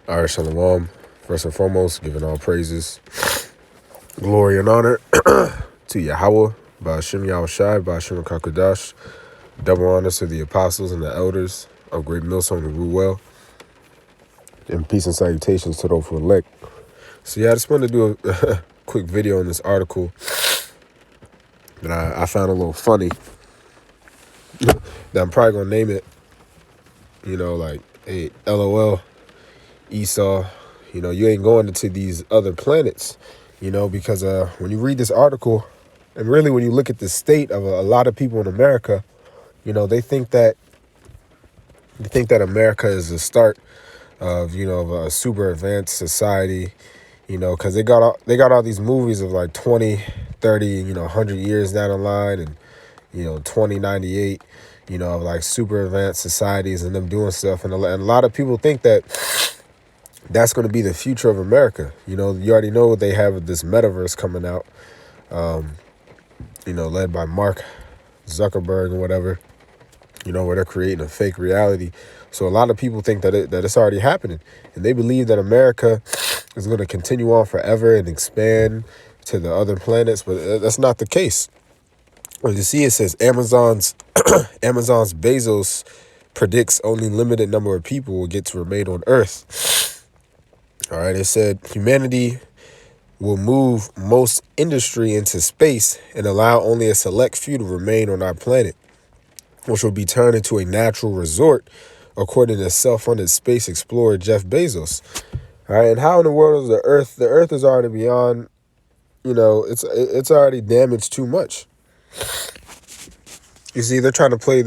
All right, Shalom. First and foremost, giving all praises, glory, and honor to Yahweh, Ba'ashem Yahushai, Ba'ashem Kakadash. Double honors to the apostles and the elders of Great Millstone and Ruwell. And peace and salutations to those who elect. So yeah, I just wanted to do a quick video on this article that I found a little funny. That I'm probably going to name it, like, hey, LOL, Esau, you ain't going into these other planets, because when you read this article, and really when you look at the state of a lot of people in America, they think that America is the start of a super advanced society, because they got all these movies of like 20, 30, 100 years down the line, and 2098, of like super advanced societies and them doing stuff, and a lot of people think that that's going to be the future of America. You already know they have this metaverse coming out, led by Mark Zuckerberg and whatever, where they're creating a fake reality. So a lot of people think that it's already happening, and they believe that America is going to continue on forever and expand to the other planets, but that's not the case. As you see, it says Amazon's Bezos predicts only limited number of people will get to remain on Earth. All right, it said humanity will move most industry into space and allow only a select few to remain on our planet, which will be turned into a natural resort, according to self-funded space explorer Jeff Bezos. All right, and how in the world is the Earth? The Earth is already beyond, it's already damaged too much. You see, they're trying to play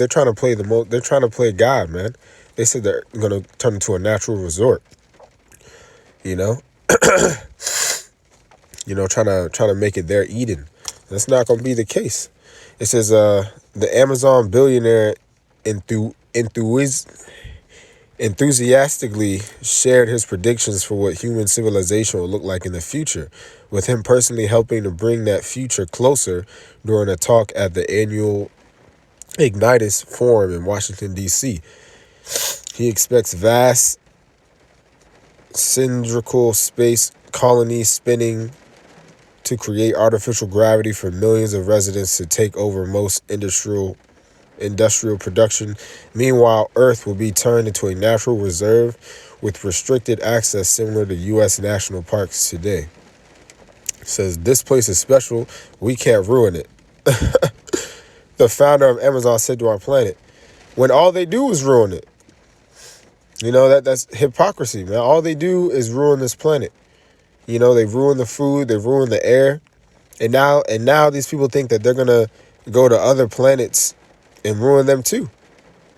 God, man. They said they're gonna turn into a natural resort. Trying to make it their Eden. That's not gonna be the case. It says the Amazon billionaire enthusiastically shared his predictions for what human civilization will look like in the future, with him personally helping to bring that future closer during a talk at the annual Ignitus Forum in Washington, D.C. He expects vast cylindrical space colonies spinning to create artificial gravity for millions of residents to take over most industrial production. Meanwhile, Earth will be turned into a natural reserve with restricted access similar to U.S. national parks today. It says, this place is special. We can't ruin it. The founder of Amazon said to our planet, when all they do is ruin it. That's hypocrisy, man. All they do is ruin this planet. They ruin the food, they ruin the air. And now these people think that they're going to go to other planets and ruin them too,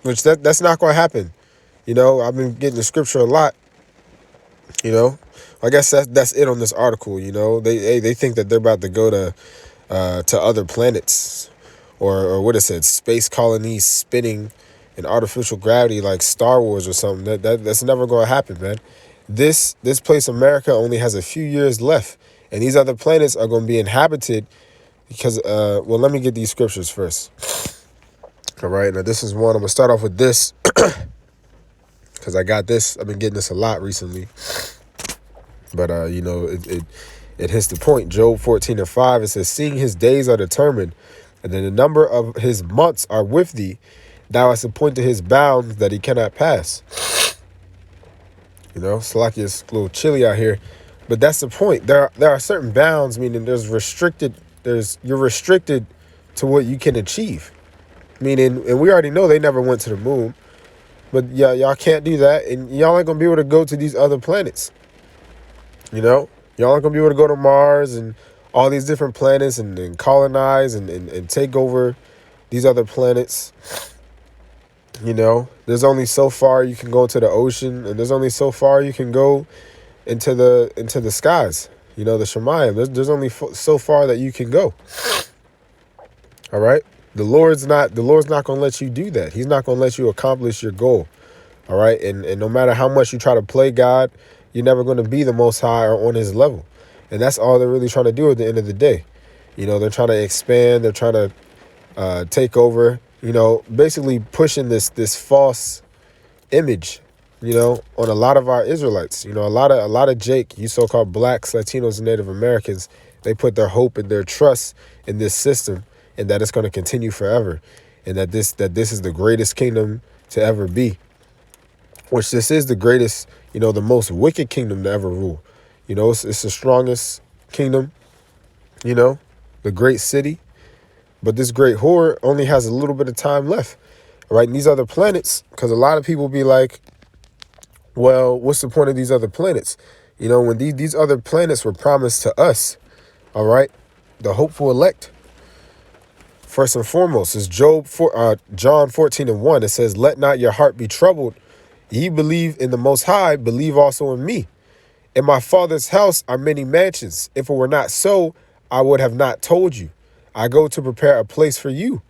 which that's not going to happen. I've been getting the scripture a lot. I guess that's it on this article. They think that they're about to go to other planets, or what it said, space colonies spinning in artificial gravity like Star Wars or something. That's never going to happen, man. This place, America, only has a few years left, and these other planets are going to be inhabited because, let me get these scriptures first. All right, now this is one. I'm going to start off with this because I got this. I've been getting this a lot recently. But, it hits the point. Job 14:5, it says, seeing his days are determined, and then the number of his months are with thee, thou hast appointed his bounds that he cannot pass. Salaki is a little chilly out here. But that's the point. There are certain bounds, meaning you're restricted to what you can achieve. Meaning, and we already know they never went to the moon, but y'all can't do that, and y'all ain't gonna be able to go to these other planets. Y'all ain't gonna be able to go to Mars and all these different planets and colonize and take over these other planets. There's only so far you can go into the ocean, and there's only so far you can go into the skies. The Shemayim. There's only so far that you can go. All right. The Lord's not going to let you do that. He's not going to let you accomplish your goal. All right. And no matter how much you try to play God, you're never going to be the Most High or on his level. And that's all they're really trying to do at the end of the day. They're trying to expand. They're trying to take over, basically pushing this false image on a lot of our Israelites. A lot of Jake, you so-called blacks, Latinos, and Native Americans, they put their hope and their trust in this system, and that it's going to continue forever, and that this is the greatest kingdom to ever be, which this is the greatest, the most wicked kingdom to ever rule. It's the strongest kingdom, the great city, but this great whore only has a little bit of time left, right? And these other planets, because a lot of people be like, well, what's the point of these other planets? When these other planets were promised to us, all right, the hopeful elect, first and foremost, is John 14:1. It says, let not your heart be troubled. Ye believe in the Most High, believe also in me. In my Father's house are many mansions. If it were not so, I would have not told you. I go to prepare a place for you.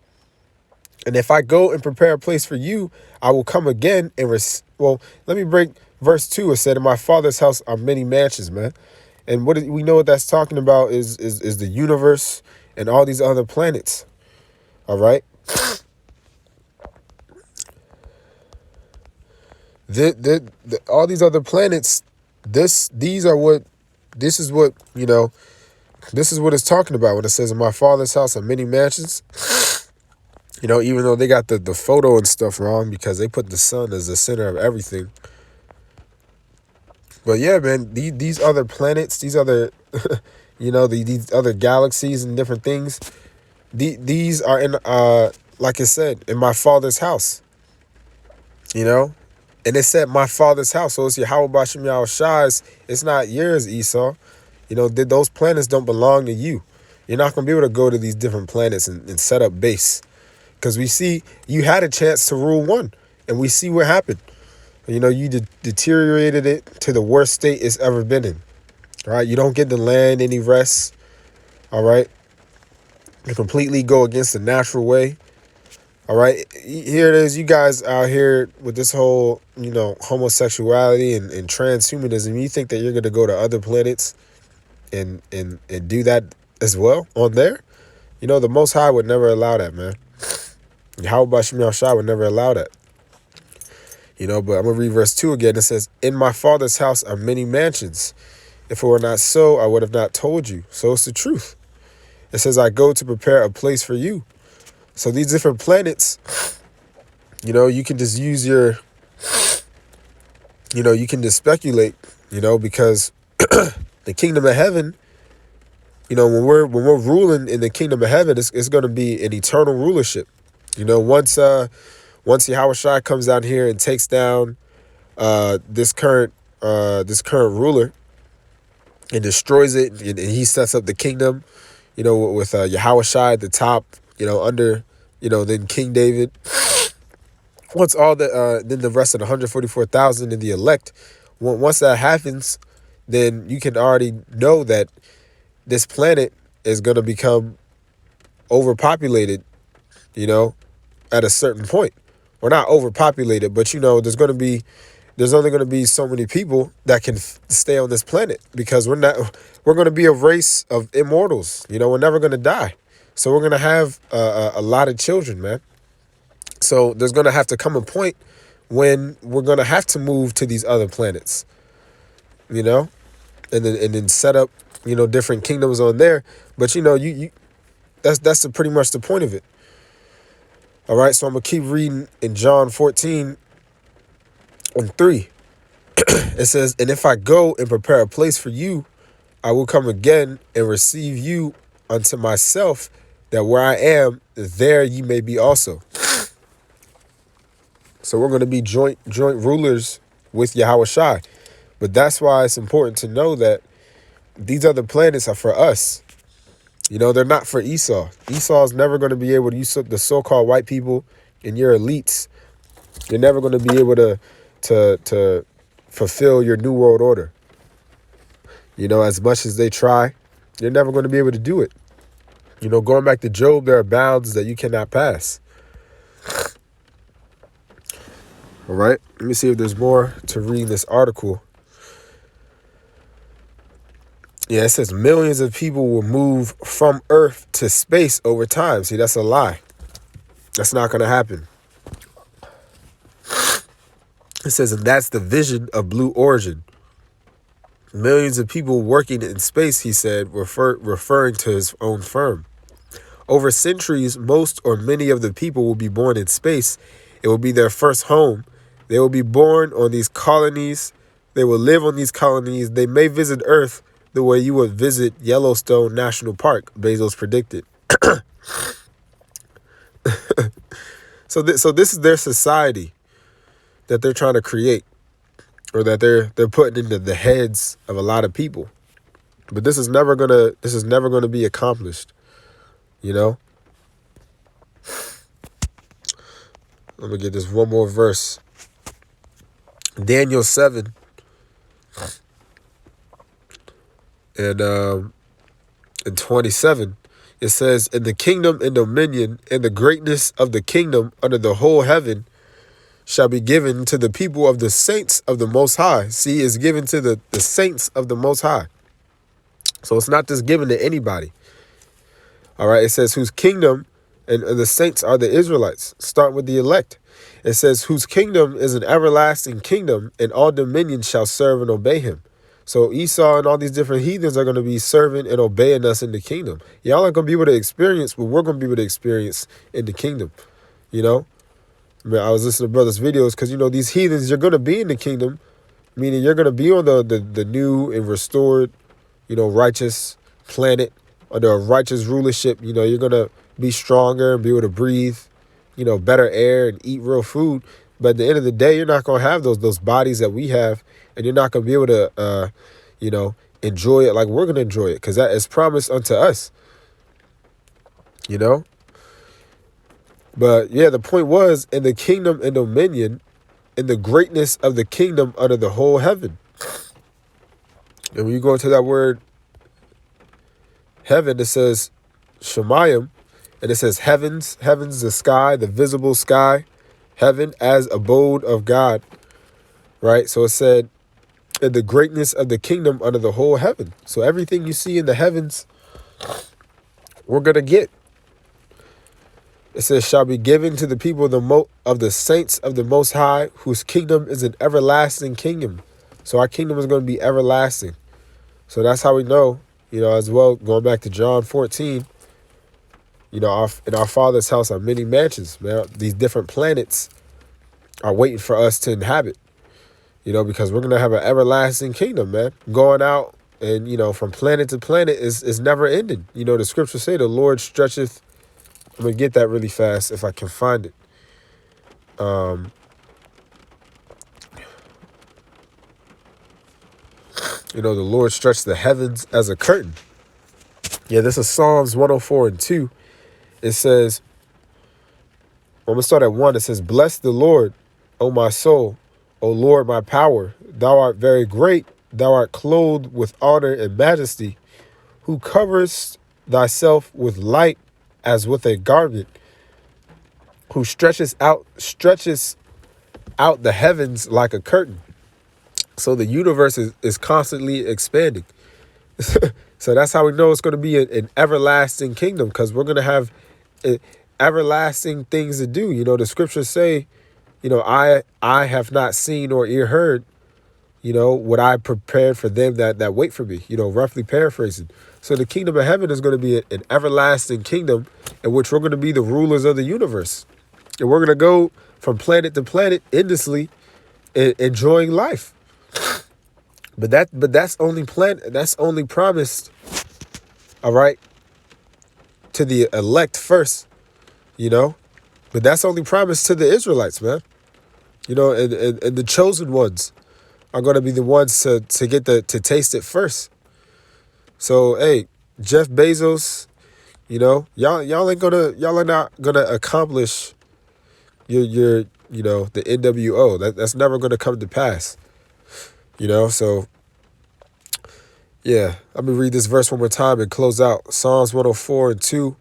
And if I go and prepare a place for you, I will come again and let me break verse 2. It said, in my Father's house are many mansions, man. And we know what that's talking about is the universe and all these other planets. All right. All these other planets, this is what it's talking about when it says in my Father's house are many mansions. Even though they got the photo and stuff wrong because they put the sun as the center of everything. But yeah, man, these other planets, these other, these other galaxies and different things, these are in, like I said, in my Father's house, and it said my Father's house. So it's Yahweh Bashim Yahweh Shai's. It's not yours, Esau. Those planets don't belong to you. You're not going to be able to go to these different planets and set up base. Because we see you had a chance to rule one, and we see what happened. You deteriorated it to the worst state it's ever been in. All right, you don't get the land any rest. All right, you completely go against the natural way. All right, here it is. You guys out here with this whole, homosexuality and transhumanism. You think that you're going to go to other planets and do that as well on there? The Most High would never allow that, man. How about Shemel Shah would never allow that. But I'm going to read verse 2 again. It says, in my Father's house are many mansions. If it were not so, I would have not told you. So it's the truth. It says, I go to prepare a place for you. So these different planets, you can just use your, you can just speculate, because the kingdom of heaven, when we're ruling in the kingdom of heaven, it's going to be an eternal rulership. Once Yahweh Shai comes down here and takes down this current ruler and destroys it, and he sets up the kingdom, with Yahweh Shai at the top, under, then King David. Once then the rest of the 144,000 in the elect, once that happens, then you can already know that this planet is going to become overpopulated, at a certain point. Or not overpopulated, but there's only going to be so many people that can stay on this planet, because we're going to be a race of immortals. We're never going to die. So we're going to have a lot of children, man. So there's going to have to come a point when we're going to have to move to these other planets, and then set up, different kingdoms on there. But, that's pretty much the point of it. All right, so I'm going to keep reading in John 14:3. It says, and if I go and prepare a place for you, I will come again and receive you unto myself, that where I am, there ye may be also. So we're going to be joint rulers with Yahweh Shai. But that's why it's important to know that these other planets are for us. They're not for Esau. Esau's never going to be able to use the so-called white people and your elites. You're never going to be able to fulfill your new world order. As much as they try, you're never going to be able to do it. Going back to Job, there are bounds that you cannot pass. All right, let me see if there's more to read this article. Yeah, it says millions of people will move from Earth to space over time. See, that's a lie. That's not going to happen. It says, and that's the vision of Blue Origin. Millions of people working in space, he said, referring to his own firm. Over centuries, most or many of the people will be born in space. It will be their first home. They will be born on these colonies. They will live on these colonies. They may visit Earth the way you would visit Yellowstone National Park, Bezos predicted. So this is their society that they're trying to create, or that they're putting into the heads of a lot of people. But this is never gonna be accomplished, you know? Let me get this one more verse. Daniel 7 and 27. It says, "In the kingdom and dominion and the greatness of the kingdom under the whole heaven shall be given to the people of the saints of the Most High." See, it's given to the saints of the Most High. So it's not just given to anybody. All right. It says, whose kingdom, and the saints are the Israelites. Start with the elect. It says, whose kingdom is an everlasting kingdom, and all dominions shall serve and obey him. So Esau and all these different heathens are going to be serving and obeying us in the kingdom. Y'all aren't going to be able to experience what we're going to be able to experience in the kingdom. You know, I mean, I was listening to brothers' videos because, you know, these heathens, you're going to be in the kingdom, meaning you're going to be on the new and restored, you know, righteous planet under a righteous rulership. You know, you're going to be stronger and be able to breathe, you know, better air and eat real food. But at the end of the day, you're not going to have those bodies that we have, and you're not going to be able to, you know, enjoy it like we're going to enjoy it, because that is promised unto us, you know. But yeah, the point was, in the kingdom and dominion, in the greatness of the kingdom under the whole heaven. And when you go into that word heaven, it says Shemayim, and it says heavens, the sky, the visible sky, heaven as abode of God, right? So it said, in the greatness of the kingdom under the whole heaven. So everything you see in the heavens, we're going to get. It says, shall be given to the people of the saints of the Most High, whose kingdom is an everlasting kingdom. So our kingdom is going to be everlasting. So that's how we know, you know, as well, going back to John 14, you know, in our Father's house are many mansions, man. These different planets are waiting for us to inhabit, you know, because we're going to have an everlasting kingdom, man. Going out and, you know, from planet to planet is never ending. You know, the scriptures say the Lord stretcheth. I'm going to get that really fast if I can find it. You know, the Lord stretched the heavens as a curtain. Yeah, this is Psalms 104 and 2. It says, I'm going to start at 1. It says, bless the Lord, O my soul, O Lord, my power. Thou art very great. Thou art clothed with honor and majesty, who coverest thyself with light as with a garment, who stretches out the heavens like a curtain. So the universe is constantly expanding. So that's how we know it's going to be an everlasting kingdom, because we're going to have everlasting things to do. You know, the scriptures say, you know, I have not seen or ear heard, you know, what I prepared for them that wait for me, you know, roughly paraphrasing. So the kingdom of heaven is going to be an everlasting kingdom in which we're going to be the rulers of the universe. And we're going to go from planet to planet endlessly, enjoying life. But that's only promised, all right, to the elect first, you know. But that's only promised to the Israelites, man. You know, and the chosen ones are going to be the ones to get to taste it first. So, hey, Jeff Bezos, you know, y'all are not gonna accomplish your you know, the NWO. That's never gonna come to pass. You know, so yeah, let me read this verse one more time and close out. Psalms 104 and 2.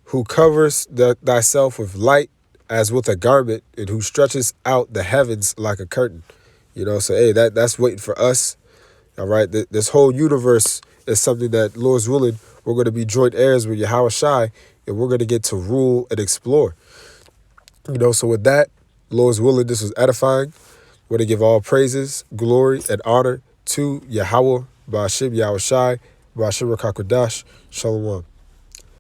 Who covers thyself with light as with a garment, and who stretches out the heavens like a curtain. You know, so hey, that's waiting for us. All right, this whole universe is something that, Lord's willing, we're going to be joint heirs with Yahweh Shai, and we're going to get to rule and explore. You know, so with that, Lord's willing, this was edifying. Want to give all praises, glory, and honor to Yahweh, Ba'ashim Yahweh Shai, Ba'ashim Rakakwadash, Shalom.